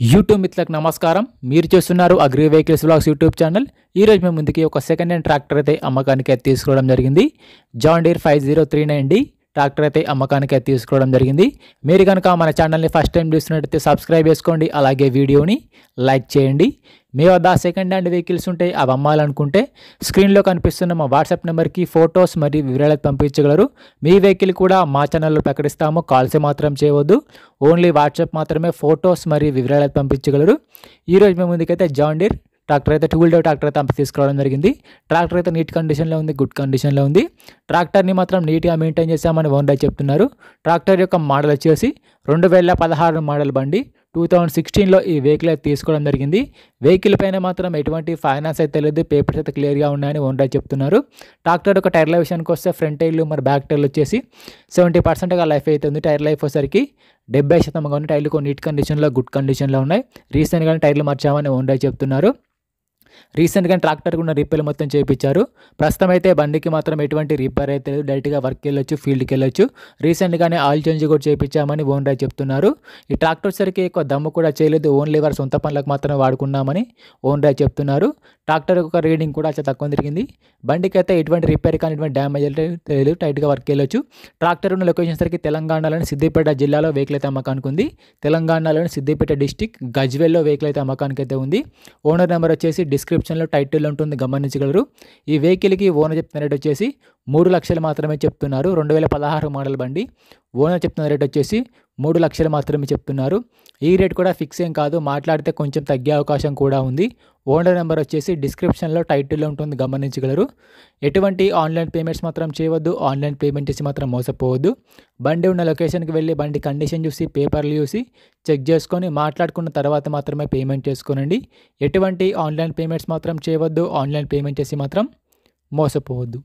YouTube మిత్రులకు నమస్కారం. మీరు చూస్తున్నారు agri vehicles vlogs YouTube channel. ఈరోజు మేము ముందుకి ఒక సెకండ్ హ్యాండ్ ట్రాక్టర్ అయితే అమ్మకానికి అయితే తీసుకోవడం జరిగింది. జాన్ డీర్ 5039D ట్రాక్టర్ అయితే అమ్మకానికి అయితే తీసుకోవడం జరిగింది. మీరు కనుక మన ఛానల్ని ఫస్ట్ టైం చూస్తున్నట్టయితే సబ్స్క్రైబ్ చేసుకోండి, అలాగే వీడియోని లైక్ చేయండి. మీ వద్ద సెకండ్ హ్యాండ్ వెహికల్స్ ఉంటే అవి అమ్మాలనుకుంటే స్క్రీన్లో కనిపిస్తున్న మా వాట్సాప్ నెంబర్కి ఫొటోస్ మరియు వివరాలు పంపించగలరు. మీ వెహికల్ కూడా మా ఛానల్లో ప్రకటిస్తాము. కాల్స్ మాత్రం చేయవద్దు, ఓన్లీ వాట్సాప్ మాత్రమే ఫొటోస్ మరియు వివరాలు పంపించగలరు. ఈరోజు మేము ముందుకైతే జాన్ డీర్ ట్రాక్టర్ అయితే 2 wheel ట్రాక్టర్ అయితే తీసుకోవడం జరిగింది. ట్రాక్టర్ అయితే నీట్ కండిషన్లో ఉంది, గుడ్ కండిషన్లో ఉంది. ట్రాక్టర్ని మాత్రం నీట్గా మెయింటైన్ చేసామని ఓనర్ చెప్తున్నారు. ట్రాక్టర్ యొక్క మోడల్ వచ్చేసి 2016 మోడల్ బండి. 2016లో ఈ వెహికల్ అయితే తీసుకోవడం జరిగింది. వెహికల్ పైన మాత్రం ఎటువంటి ఫైనాన్స్ అయితే లేదు, పేపర్స్ అయితే క్లియర్గా ఉన్నాయని ఓనర్ చెప్తున్నారు. ట్రాక్టర్ యొక్క టైర్ల విషయానికి వస్తే ఫ్రంట్ టైర్లు మరి బ్యాక్ టైర్లు వచ్చేసి 70%గా లైఫ్ అయితే ఉంది. టైర్ లైఫ్ వచ్చేసరికి 70% కానీ టైర్లు నీట్ కండిషన్లో, గుడ్ కండిషన్లో ఉన్నాయి. రీసెంట్గానే టైర్లు మార్చామని ఓనర్ చెప్తున్నారు. రీసెంట్గా ట్రాక్టర్ ఉన్న రిపేర్ మొత్తం చేయించారు. ప్రస్తుతం అయితే బండికి మాత్రం ఎటువంటి రిపేర్ అయితే లేదు, డైరెక్ట్గా వర్క్కి వెళ్ళొచ్చు, ఫీల్డ్కి వెళ్ళొచ్చు. రీసెంట్గానే ఆయిల్ చేంజ్ కూడా చేయించామని ఓనర్ చెప్తున్నారు. ఈ ట్రాక్టర్ సరికి ఎక్కువ దమ్ము కూడా చేయలేదు, ఓన్లీ వారి సొంత పనులకు మాత్రమే వాడుకున్నామని ఓనర్ చెప్తున్నారు. ట్రాక్టర్ యొక్క రీడింగ్ కూడా చాలా తక్కువ తిరిగింది. బండికి అయితే ఎటువంటి రిపేర్ కానీ ఎటువంటి డ్యామేజ్ లేదు, టైట్గా వర్క్కి వెళ్ళొచ్చు. ట్రాక్టర్ ఉన్న లొకేషన్ సరికి తెలంగాణలోని సిద్దిపేట జిల్లాలో వెహికల్ అయితే అమ్మకానికి ఉంది. తెలంగాణలోని సిద్దిపేట డిస్టిక్ గజ్వేల్లో వెహికల్ అయితే అమ్మకానికి అయితే ఉంది. ఓనర్ నెంబర్ వచ్చేసి డిస్క్రిప్షన్లో టైటిల్ ఉంటుంది, గమనించగలరు. ఈ వెహికల్కి ఓనర్ చెప్తున్న రేట్ వచ్చేసి 3 లక్షలు మాత్రమే చెప్తున్నారు. 2016 మోడల్ బండి. ఓనర్ చెప్తున్న రేట్ వచ్చేసి 3 లక్షలు మాత్రమే చెప్తున్నారు. ఈ రేట్ కూడా ఫిక్స్ ఏం కాదు, మాట్లాడితే కొంచెం తగ్గే అవకాశం కూడా ఉంది. ఓనర్ నెంబర్ వచ్చేసి డిస్క్రిప్షన్లో టైటిల్లో ఉంటుంది, గమనించగలరు. ఎటువంటి ఆన్లైన్ పేమెంట్స్ మాత్రం చేయవద్దు, ఆన్లైన్ పేమెంట్ చేసి మాత్రం మోసపోవద్దు. బండి ఉన్న లొకేషన్కి వెళ్ళి బండి కండిషన్ చూసి, పేపర్లు చూసి చెక్ చేసుకొని మాట్లాడుకున్న తర్వాత మాత్రమే పేమెంట్ చేసుకోనండి. ఎటువంటి ఆన్లైన్ పేమెంట్స్ మాత్రం చేయవద్దు, ఆన్లైన్ పేమెంట్ చేసి మాత్రం మోసపోవద్దు.